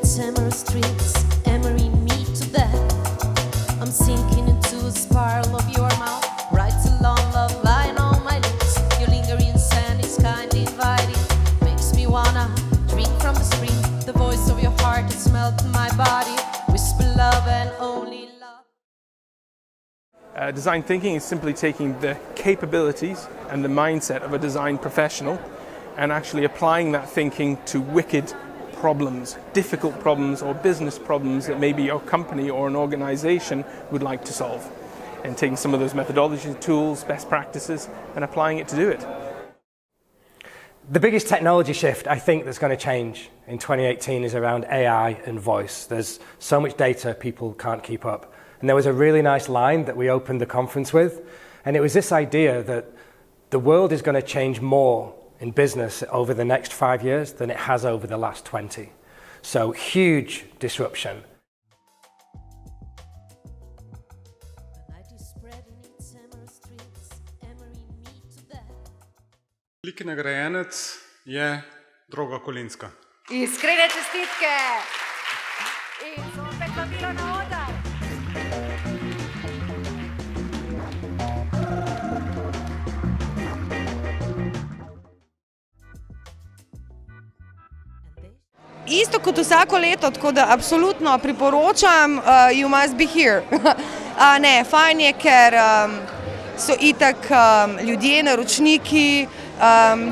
its emerald streets, hammering me to death. I'm sinking into a spiral of your mouth, right along love lying on my lips. Your lingering sand is kind of inviting, makes me wanna drink from the spring. The voice of your heart has melted my body, whisper love and only love. Design thinking is simply taking the capabilities and the mindset of a design professional and actually applying that thinking to wicked problems, difficult problems or business problems that maybe your company or an organization would like to solve. And taking some of those methodologies, tools, best practices and applying it to do it. The biggest technology shift I think that's going to change in 2018 is around AI and voice. There's so much data people can't keep up. And there was a really nice line that we opened the conference with, and it was this idea that the world is going to change more in business over the next 5 years than it has over the last 20. So huge disruption. Veliki nagrajenec je Droga Kolinska. Iskrene čestitke in zopet vabilo na oder. Isto kot vsako leto, tako da absolutno priporočam, you must be here. Ne, fajn je, ker so itak ljudje, naročniki,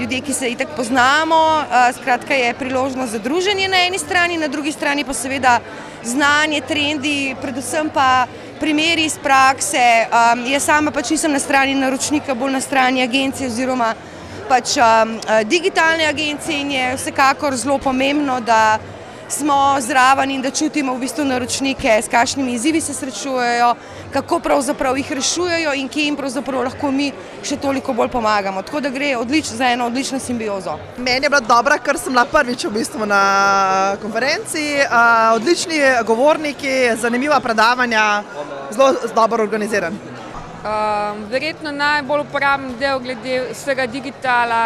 ljudje, ki se itak poznamo, skratka je priložnost za druženje na eni strani, na drugi strani pa seveda znanje, trendi, predvsem pa primeri iz prakse. Jaz sama pač nisem na strani naročnika, bolj na strani agencije oziroma pač digitalne agencije in je vsekakor zelo pomembno, da smo zraven in da čutimo v bistvu naročnike, s kakšnimi izzivi se srečujejo, kako pravzaprav jih rešujejo in kje jim pravzaprav lahko mi še toliko bolj pomagamo. Tako da gre za eno odlično simbiozo. Meni je bila dobra, ker sem bila prvič v bistvu na konferenci, odlični govorniki, zanimiva predavanja, zelo dobro organiziran. Verjetno najbolj uporaben del glede vsega digitala,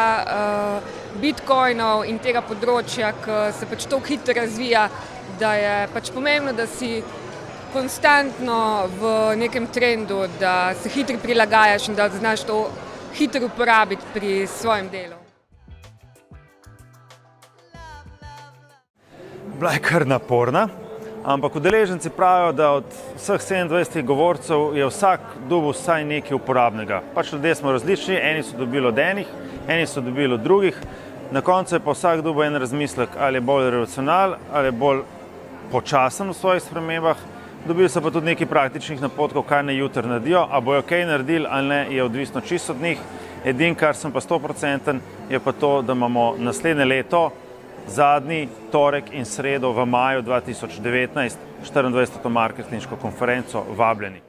bitcoinov in tega področja, ki se pač tako hitro razvija, da je pač pomembno, da si konstantno v nekem trendu, da se hitro prilagajaš in da znaš to hitro uporabiti pri svojem delu. Bila je kar naporna. Ampak udeleženci pravijo, da od vseh 27 govorcev je vsak dobil vsaj nekaj uporabnega. Pač ljudje smo različni, eni so dobili od enih, eni so dobili od drugih. Na koncu je pa vsak dobil en razmislek, ali je bolj revolucionalen, ali je bolj počasen v svojih spremembah. Dobili so pa tudi nekaj praktičnih napotkov, kaj naj jutri naredijo, a bojo kaj naredili ali ne, je odvisno čisto od njih. Edino, kar sem pa 100%, je pa to, da imamo naslednje leto zadnji torek in sredo v maju 2019 24. marketinško konferenco vabljeni.